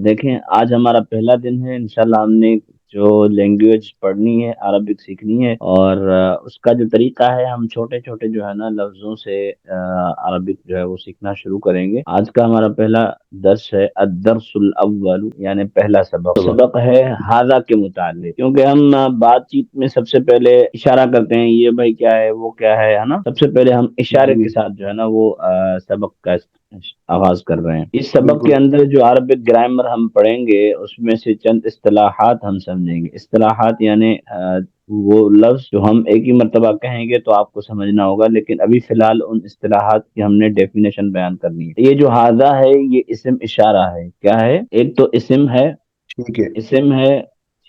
دیکھیں آج ہمارا پہلا دن ہے، انشاءاللہ ہم نے جو لینگویج پڑھنی ہے عربک سیکھنی ہے، اور اس کا جو طریقہ ہے ہم چھوٹے چھوٹے جو ہے نا لفظوں سے عربک جو ہے وہ سیکھنا شروع کریں گے۔ آج کا ہمارا پہلا درس ہے الدرس الاول، یعنی پہلا سبق سبق ہے ہاذا کے متعلق، کیونکہ ہم بات چیت میں سب سے پہلے اشارہ کرتے ہیں یہ بھائی کیا ہے وہ کیا ہے نا، سب سے پہلے ہم اشارے جی کے ساتھ جو ہے نا وہ سبق کا آغاز کر رہے ہیں۔ اس سبق بالکل کے اندر جو عربک گرامر ہم پڑھیں گے اس میں سے چند اصطلاحات ہم سمجھیں گے۔ اصطلاحات یعنی وہ لفظ جو ہم ایک ہی مرتبہ کہیں گے تو آپ کو سمجھنا ہوگا، لیکن ابھی فی الحال ان اصطلاحات کی ہم نے ڈیفینیشن بیان کرنی ہے۔ یہ جو ہاذا ہے یہ اسم اشارہ ہے، کیا ہے؟ ایک تو اسم ہے، ٹھیک ہے اسم ہے،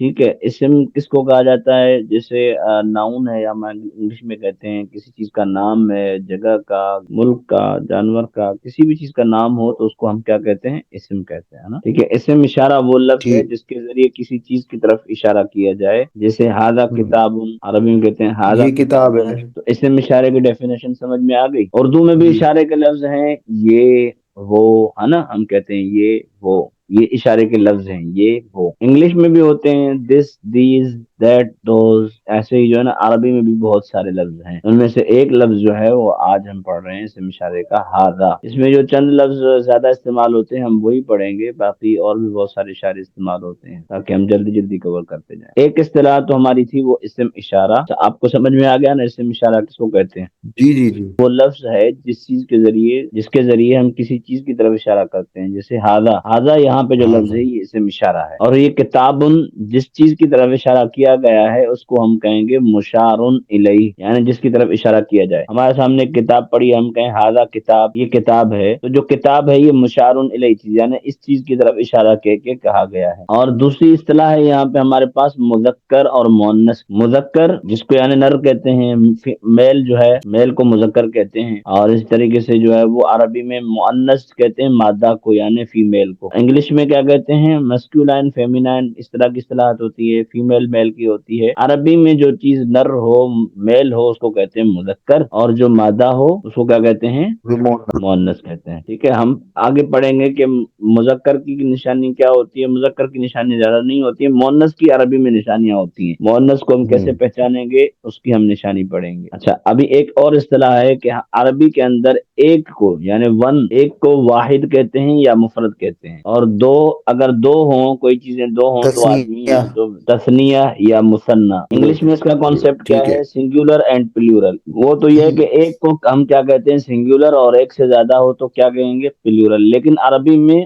ٹھیک ہے۔ اسم کس کو کہا جاتا ہے؟ جیسے ناؤن ہے، یا ہم انگلش میں کہتے ہیں کسی چیز کا نام ہے، جگہ کا، ملک کا، جانور کا، کسی بھی چیز کا نام ہو تو اس کو ہم کیا کہتے ہیں؟ اسم کہتے ہیں نا، ٹھیک ہے۔ اسم اشارہ وہ لفظ ہے ٹھیک جس کے ذریعے کسی چیز کی طرف اشارہ کیا جائے، جیسے ہاذا ہوں، کتاب، عربی میں کہتے ہیں ہاذا یہ کتاب کتاب، ہے تو اسم اشارے کی ڈیفینیشن سمجھ میں آ گئی۔ اردو میں بھی جی اشارے کے لفظ ہیں، یہ وہ ہے نا، ہم کہتے ہیں یہ وہ، یہ اشارے کے لفظ ہیں یہ وہ۔ انگلش میں بھی ہوتے ہیں دس، دیز، دیٹ، دوز، ایسے ہی جو ہے نا عربی میں بھی بہت سارے لفظ ہیں، ان میں سے ایک لفظ جو ہے وہ آج ہم پڑھ رہے ہیں اسم اشارے کا ہاذا۔ اس میں جو چند لفظ زیادہ استعمال ہوتے ہیں ہم وہی پڑھیں گے، باقی اور بھی بہت سارے اشارے استعمال ہوتے ہیں تاکہ ہم جلدی جلدی کور کرتے جائیں۔ ایک اصطلاح تو ہماری تھی وہ اسم اشارہ، آپ کو سمجھ میں آ گیا نا اسم اشارہ کس کو کہتے ہیں؟ جی جی جی وہ لفظ ہے جس کے ذریعے ہم کسی چیز کی طرف اشارہ کرتے ہیں، جیسے ہاذا، ہاذا یہاں پہ جو ہاں لفظ ہے یہ اسم اشارہ ہے۔ اور یہ کتابن، جس چیز کی طرف اشارہ کیا گیا ہے اس کو ہم کہیں گے مشارن الیہ، یعنی جس کی طرف اشارہ کیا جائے۔ ہمارے سامنے ایک کتاب پڑھی، ہم کہیں ہاذا کتاب، یہ کتاب ہے، تو جو کتاب ہے یہ مشارن الیہ چیز، یعنی اس چیز کی طرف اشارہ کے کہا گیا ہے۔ اور دوسری اصطلاح ہے یہاں پہ ہمارے پاس مذکر اور مؤنث۔ مذکر جس کو یعنی نر کہتے ہیں، میل جو ہے میل کو مذکر کہتے ہیں، اور اس طریقے سے جو ہے وہ عربی میں مؤنث کہتے ہیں مادہ کو، یعنی فیمیل کو۔ انگلش میں کیا کہتے ہیں؟ مسکولائن، فیمینائن، اس طرح کی اصطلاحات ہوتی ہے، فیمیل میل کی ہوتی ہے۔ عربی میں جو چیز نر ہو، میل ہو، اس کو کہتے ہیں مذکر، اور جو مادہ ہو اس کو کیا کہتے ہیں؟ ریموٹ مؤنث کہتے ہیں، ٹھیک ہے۔ ہم آگے پڑھیں گے کہ مذکر کی نشانی کیا ہوتی ہے، مذکر کی نشانی زیادہ نہیں ہوتی ہے، مؤنث کی عربی میں نشانیاں ہوتی ہیں۔ مؤنث کو ہم کیسے پہچانیں گے اس کی ہم نشانی پڑھیں گے۔ اچھا، ابھی ایک اور اصطلاح ہے کہ عربی کے اندر ایک کو یعنی ون، ایک کو واحد کہتے ہیں یا مفرد کہتے ہیں، اور دو، اگر دو ہوں، کوئی چیزیں دو ہوں، دو آدمی تسنیہ ہیں تو تثنیہ یا مثنیٰ۔ انگلش میں اس کا کانسیپٹ کیا ٹھیک ہے ہے؟ Singular and plural. وہ تو یہ ہے کہ ایک کو ہم کیا کہتے ہیں؟ سنگولر، اور ایک سے زیادہ ہو تو کیا کہیں گے؟ پلیورل۔ لیکن عربی میں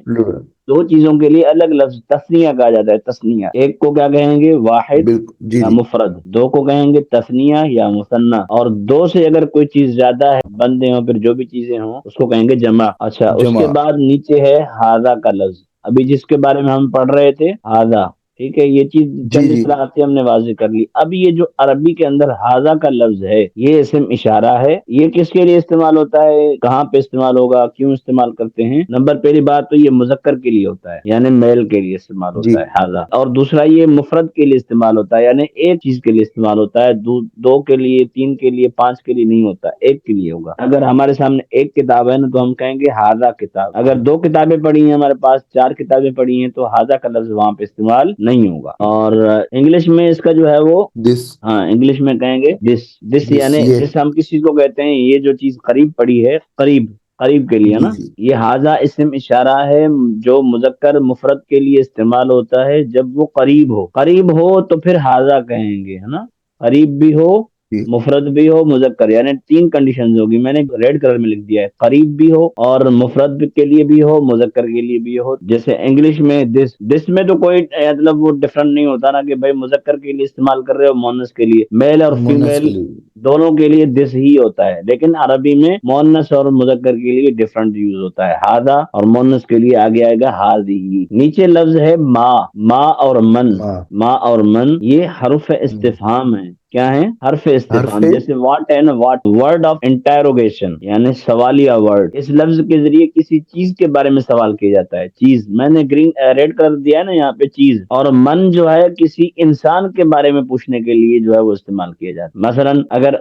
دو چیزوں کے لیے الگ لفظ تثنیہ کہا جاتا ہے، تثنیہ۔ ایک کو کیا کہیں گے؟ واحد بالکل جی یا جی مفرد، دو کو کہیں گے تثنیہ یا مثنیٰ، اور دو سے اگر کوئی چیز زیادہ ہے، بندے ہوں، پھر جو بھی چیزیں ہوں، اس کو کہیں گے جمع۔ اچھا، اس کے جمع بعد نیچے ہے ہاذا کا لفظ، ابھی جس کے بارے میں ہم پڑھ رہے تھے ہاذا، ٹھیک ہے۔ یہ چیز جی چند جی اصطلاحات ہم نے واضح کر لی۔ اب یہ جو عربی کے اندر ہاذا کا لفظ ہے یہ اسم اشارہ ہے، یہ کس کے لیے استعمال ہوتا ہے، کہاں پہ استعمال ہوگا، کیوں استعمال کرتے ہیں؟ نمبر پہلی بات تو یہ مذکر کے لیے ہوتا ہے، یعنی میل کے لیے استعمال جی ہوتا ہے ہاذا، اور دوسرا یہ مفرد کے لیے استعمال ہوتا ہے، یعنی ایک چیز کے لیے استعمال ہوتا ہے، دو کے لیے، تین کے لیے، پانچ کے لیے نہیں ہوتا، ایک کے لیے ہوگا۔ اگر ہمارے سامنے ایک کتاب ہے نا تو ہم کہیں گے ہاذا کتاب۔ اگر دو کتابیں پڑھی ہیں ہمارے پاس، چار کتابیں پڑھی ہیں، تو ہاذا کا لفظ وہاں پہ استعمال نہیں ہوگا۔ اور انگلش میں اس کا جو ہے وہ، دس ہاں انگلش میں کہیں گے دس، دس دس یعنی یہ جس ہم کسی چیز کو کہتے ہیں یہ جو چیز قریب پڑی ہے، قریب، قریب کے لیے جی نا۔ جی یہ ہاذا اسم اشارہ ہے جو مذکر مفرد کے لیے استعمال ہوتا ہے جب وہ قریب ہو، قریب ہو تو پھر ہاذا کہیں گے، ہے نا، قریب بھی ہو، جی مفرد بھی ہو، مذکر، یعنی تین کنڈیشنز ہوگی، میں نے ریڈ کلر میں لکھ دیا ہے، قریب بھی ہو، اور مفرد کے لیے بھی ہو، مذکر کے لیے بھی ہو۔ جیسے انگلش میں دس، دس میں تو کوئی مطلب وہ ڈفرنٹ نہیں ہوتا نا کہ بھائی مذکر کے لیے استعمال کر رہے ہو، مؤنث کے لیے، میل اور مونس کے فیمیل لیے دونوں کے لیے دس ہی ہوتا ہے، لیکن عربی میں مؤنث اور مذکر کے لیے ڈفرنٹ یوز ہوتا ہے، ہاذا، اور مؤنث کے لیے آگے آئے گا ہاذی۔ نیچے لفظ ہے ما، ما اور من، ماں ما اور من یہ حرف استفہام ہے، کیا ہیں؟ حرف حرف استفہام. جیسے واٹ ہے نا، واٹ ورڈ آف انٹروگیشن یعنی سوالیہ ورڈ. اس لفظ کے ذریعے کسی چیز کے بارے میں سوال کیا جاتا ہے. چیز میں نے گرین ریڈ کلر دیا ہے نا یہاں پہ چیز. اور من جو ہے کسی انسان کے بارے میں پوچھنے کے لیے جو ہے وہ استعمال کیا جاتا ہے. مثلا اگر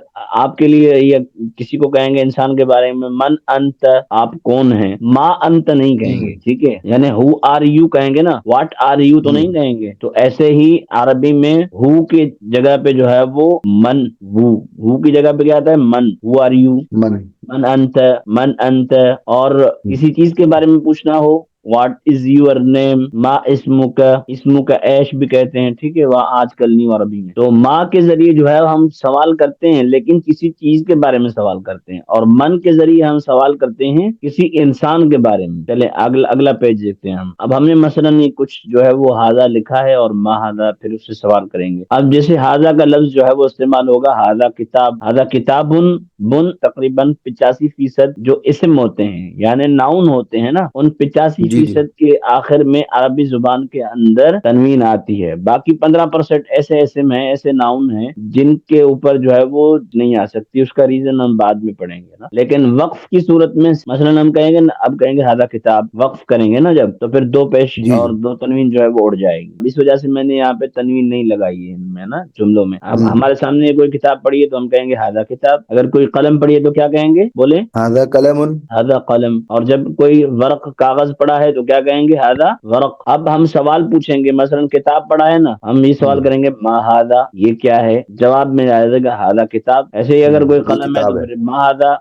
آپ کے لیے یا کسی کو کہیں گے انسان کے بارے میں من انت، آپ کون ہیں، ما انت نہیں کہیں گے. ٹھیک ہے، یعنی ہو آر یو کہیں گے نا، واٹ آر یو تو نہیں کہیں گے. تو ایسے ہی عربی میں ہو کی جگہ پہ جو ہے وہ من، ہو کی جگہ پہ کیا آتا ہے؟ من. ہو آر یو، من. من انت، من انت. اور کسی چیز کے بارے میں پوچھنا ہو، واٹ از یور نیم، ما اسمک. اسمک ایش بھی کہتے ہیں. ٹھیک ہے، وہ آج کل نیو عربی میں. تو ماں کے ذریعے جو ہے ہم سوال کرتے ہیں لیکن کسی چیز کے بارے میں سوال کرتے ہیں. اور من کے ذریعے ہم سوال کرتے ہیں کسی انسان کے بارے میں. چلے اگلا پیج دیکھتے ہیں ہم. اب ہم نے مثلا یہ کچھ جو ہے وہ ہاذا لکھا ہے اور ما ہاذا، پھر اس سے سوال کریں گے. اب جیسے ہاذا کا لفظ جو ہے وہ استعمال ہوگا ہاذا کتاب. ہاذا کتابن، بن تقریباً 85% جو اسم ہوتے ہیں یعنی ناؤن ہوتے ہیں نا، ان جی جی 85% کے آخر میں عربی زبان کے اندر تنوین آتی ہے. باقی 15% ایسے اسم ہیں، ایسے ناؤن ہیں جن کے اوپر جو ہے وہ نہیں آ سکتی. اس کا ریزن ہم بعد میں پڑھیں گے نا. لیکن وقف کی صورت میں مثلا ہم کہیں گے اب کہیں گے ہاذا کتاب، وقف کریں گے نا جب، تو پھر دو پیش جی اور دو تنوین جو ہے وہ اڑ جائے گی. اس وجہ سے میں نے یہاں پہ تنوین نہیں لگائی ہے ان میں نا جملوں میں. اب ہمارے سامنے کوئی کتاب پڑھی ہے تو ہم کہیں گے ہاذا کتاب. اگر کوئی قلم پڑھی ہے تو کیا کہیں گے؟ بولے هذا قلم. ہاذا قلم. اور جب کوئی ورق کاغذ پڑا ہے تو کیا کہیں گے؟ ہاذا ورق. اب ہم سوال پوچھیں گے، مثلا کتاب پڑھا ہے نا، ہم یہ سوال کریں گے ما ہاذا، یہ کیا ہے؟ جواب میں آئے گا ہاذا کتاب. ایسے ہی اگر کوئی یہ قلم ہے تو کتاب ہے. پھر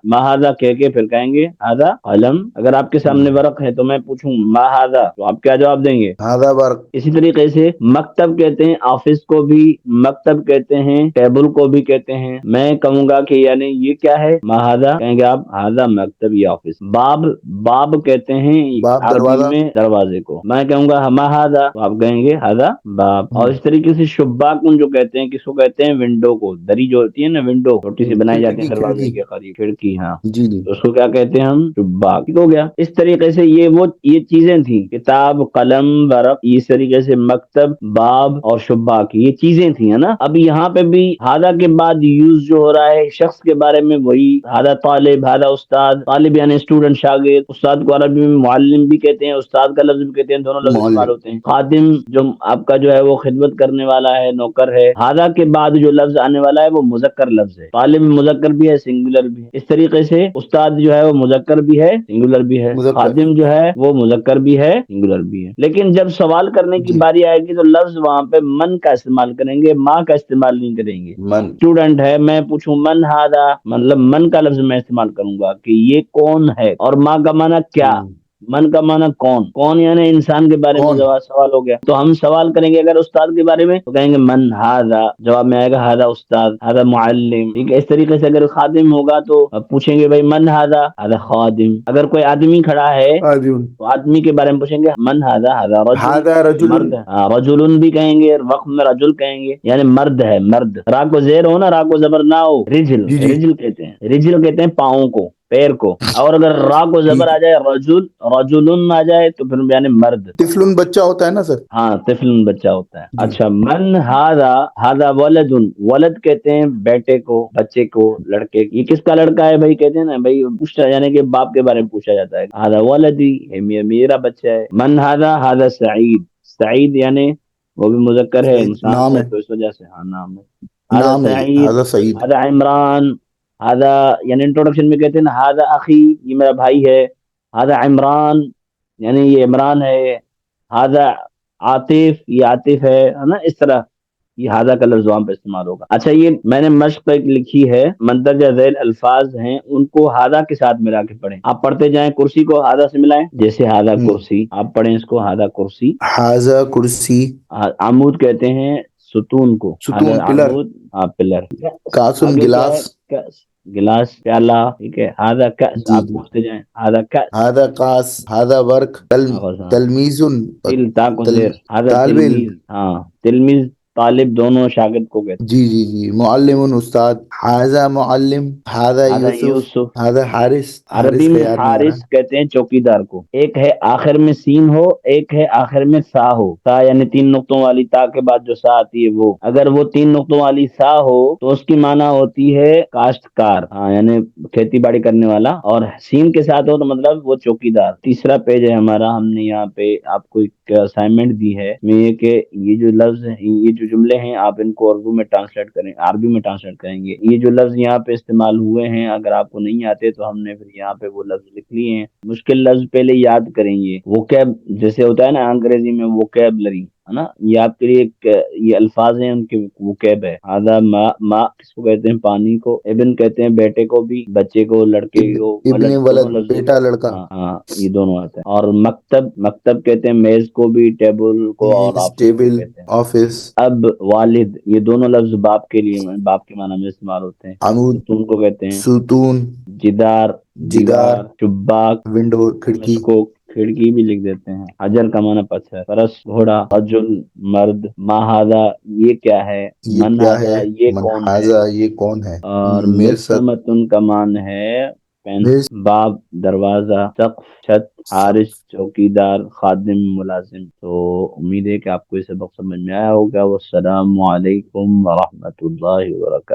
ما ہاذا کہہ کے پھر کہیں گے ہاذا قلم. اگر آپ کے سامنے ورق ہے تو میں پوچھوں ما ہاذا تو آپ کیا جواب دیں گے؟ هذا ورق. اسی طریقے سے مکتب کہتے ہیں، آفس کو بھی مکتب کہتے ہیں، ٹیبل کو بھی کہتے ہیں. میں کہوں گا کہ یعنی یہ کیا ہے؟ ما ہاذا کہیں گے آپ ہاذا مکتب یا آفس. باب، باب کہتے ہیں باب عربی دروازہ. میں دروازے کو. میں کہوں گا ما ہاذا تو آپ کہیں گے ہاذا باب. اور اس طریقے سے شباکن جو کہتے ہیں، کس کو کہتے ہیں؟ ونڈو کو. دری جو ہوتی ہے نا، ونڈو چھوٹی سی بنائی جاتی ہے کھڑکی دروازے کھڑکی. کے قریب، کھڑکی. ہاں، جی جی. تو اس کو کیا کہتے ہیں ہم؟ شباک. ٹھیک ہو گیا. اس طریقے سے یہ چیزیں تھیں، کتاب، قلم، ورق. اس طریقے سے مکتب، باب اور شباک، یہ چیزیں تھیں، ہے نا. اب یہاں پہ بھی ہاذا کے بعد یوز جو ہو رہا ہے شخص کے بارے میں، وہی ہاذا طالب، ہاذا استاد. طالب یعنی اسٹوڈنٹ، شاگرد. استاد کو عربی میں معلم بھی کہتے ہیں، استاد کا لفظ بھی کہتے ہیں، دونوں لفظ استعمال معلم. ہوتے ہیں. خادم جو آپ کا جو ہے وہ خدمت کرنے والا ہے، نوکر ہے. ہاذا کے بعد جو لفظ آنے والا ہے وہ مذکر لفظ ہے. طالب مذکر بھی ہے، سنگولر بھی ہے. اس طریقے سے استاد جو ہے وہ مذکر بھی ہے، سنگولر بھی ہے. مذکر. خادم جو ہے وہ مذکر بھی ہے، سنگولر بھی ہے. لیکن جب سوال کرنے کی جی. باری آئے گی تو لفظ وہاں پہ من کا استعمال کریں گے، ماں کا استعمال نہیں کریں گے. من. اسٹوڈنٹ ہے، میں پوچھوں من ہاذا، مطلب من کا لفظ میں استعمال کروں گا کہ یہ کون ہے. اور ماں کا معنی کیا؟ من کا معنی کون. کون یعنی انسان کے بارے میں کون. سوال ہو گیا. تو ہم سوال کریں گے اگر استاد کے بارے میں تو کہیں گے من ہاذا، جواب میں آئے گا ہاذا استاد، ہاذا معلم. ٹھیک ہے. اس طریقے سے اگر خادم ہوگا تو اب پوچھیں گے بھائی من ہاذا، ہاذا خادم. اگر کوئی آدمی کھڑا ہے آدمی. تو آدمی کے بارے میں پوچھیں گے من ہاذا، ہاذا رجل، هذا رجل. مرد ہے. رجل بھی کہیں گے، وقت میں رجل کہیں گے یعنی مرد ہے، مرد. را کو زیر ہو نا، را کو زبر نہ ہو، رجل، جی جی. رجل کہتے ہیں. رجل کہتے ہیں پاؤں کو، پیر کو. اور اگر را کو زبر ٹھیک آ ہے. جائے، رجل، رجلن آ جائے تو پھر یعنی مرد. طفل بچہ ہوتا ہے نا سر. ہاں، طفل بچہ ہوتا ہے. جی. اچھا، من ہاذا، ہاذا ولد. ولد کہتے ہیں بیٹے کو، بچے کو، لڑکے. یہ کس کا لڑکا ہے بھائی؟ کہتے ہیں نا بھائی، پوچھا یعنی کہ باپ کے بارے میں پوچھا جاتا ہے. ہاذا ولدی، یہ میرا بچہ ہے. من ہاذا، ہاذا سعید. سعید یعنی وہ بھی مذکر ہے، سعید انسان نام ہے ہے. تو اس وجہ سے ہاں نام ہے. ہاذا نام ہے جی. سعید، هذا سعید. ہاذا عمران. ہاذا یعنی انٹروڈکشن میں کہتے ہیں نا ہاذا اخی، یہ میرا بھائی ہے. ہاذا عمران یعنی یہ عمران ہے. ہاذا عاطف، یہ عاطف ہے نا. اس طرح یہ ہاذا کا لفظ وہاں پہ استعمال ہوگا. اچھا، یہ میں نے مشق ایک لکھی ہے، مندرجہ ذیل الفاظ ہیں، ان کو ہاذا کے ساتھ ملا کے پڑھیں. آپ پڑھتے جائیں، کرسی کو ہاذا سے ملائیں. جیسے ہاذا کرسی، آپ پڑھیں اس کو ہاذا کرسی. هذا کرسی. عمود کہتے ہیں ستون کو، ہاذا ستون پلر. عمود. پلر. کاسن آگے کیا ہے؟ گلاس. کأس، گلاس، پیالہ. ٹھیک ہے. ہاذا کأس، جی آپ جی. پوچھتے جائیں ہاذا کأس. هذا قاس. هذا ورق. آغاز، ہاں. تلمیز. تل، تا کو زیر، ہاذا طالب علم. تلمیذ. ہاں، تلمیذ. طالب دونوں شاگرد کو کہتے جی جی جی، معلم استاد، ہاذا معلم، ہاذا ہیں. هذا یوسف، یوسف. ہاذا حارث، عربی حارث کا میں یاد نہیں آ حارث رہا. کہتے ہیں چوکیدار کو. ایک ہے آخر میں سین ہو، ایک ہے آخر میں سا ہو. سا یعنی 3 نقطوں والی تا کے بعد جو سا آتی ہے وہ. اگر وہ 3 نقطوں والی سا ہو تو اس کی معنی ہوتی ہے کاشتکار، ہاں یعنی کھیتی باڑی کرنے والا. اور سین کے ساتھ ہو تو مطلب وہ چوکیدار. تیسرا پیج ہے ہمارا. ہم نے یہاں پہ آپ کو ایک اسائنمنٹ دی ہے میں یہ کہ یہ جو لفظ ہیں، یہ جو جملے ہیں، آپ ان کو اردو میں ٹرانسلیٹ کریں، عربی میں ٹرانسلیٹ کریں گے. یہ جو لفظ یہاں پہ استعمال ہوئے ہیں اگر آپ کو نہیں آتے تو ہم نے پھر یہاں پہ وہ لفظ لکھ لیے ہیں. مشکل لفظ پہلے یاد کریں گے. ووکیب جیسے ہوتا ہے نا انگریزی میں ووکیبلری ہے نا، یہ آپ کے لیے ایک یہ الفاظ ہیں ان کے ووکیب ہے. آدھا ماں کس کو کہتے ہیں؟ پانی کو. ابن کہتے ہیں بیٹے کو بھی، بچے کو، لڑکے کو. ابن ولد دونوں ولد، لفظ. بیٹا لڑکا. ہاں ہاں یہ دونوں آتے ہیں. اور مکتب، مکتب کہتے ہیں میز کو بھی، ٹیبل کو اور میز، آفس کو ٹیبل، کہتے ہیں. آفس. اب والد، یہ دونوں لفظ باپ کے لیے، باپ کے معنی میں استعمال ہوتے ہیں. عمود، ستون کو کہتے ہیں. ستون، جدار، جدار، دیوار. شباک، ونڈو، ہم اس کھڑکی. کو کھڑکی بھی لکھ دیتے ہیں. حجر کا معنی پتھر. فرس گھوڑا. رجل مرد. ما ہذا یہ کیا ہے. یہ من کیا ہے. ہذا یہ من کون ہے. ہاذا یہ کون ہے. اور مرصد، مرسمتن کا معنی ہے مرص. پینسل. باب دروازہ. سقف چھت. حارث چوکیدار. خادم ملازم. تو امید ہے کہ آپ کو یہ سبق سمجھ میں آیا ہوگا. والسلام علیکم ورحمۃ اللہ وبرکاتہ.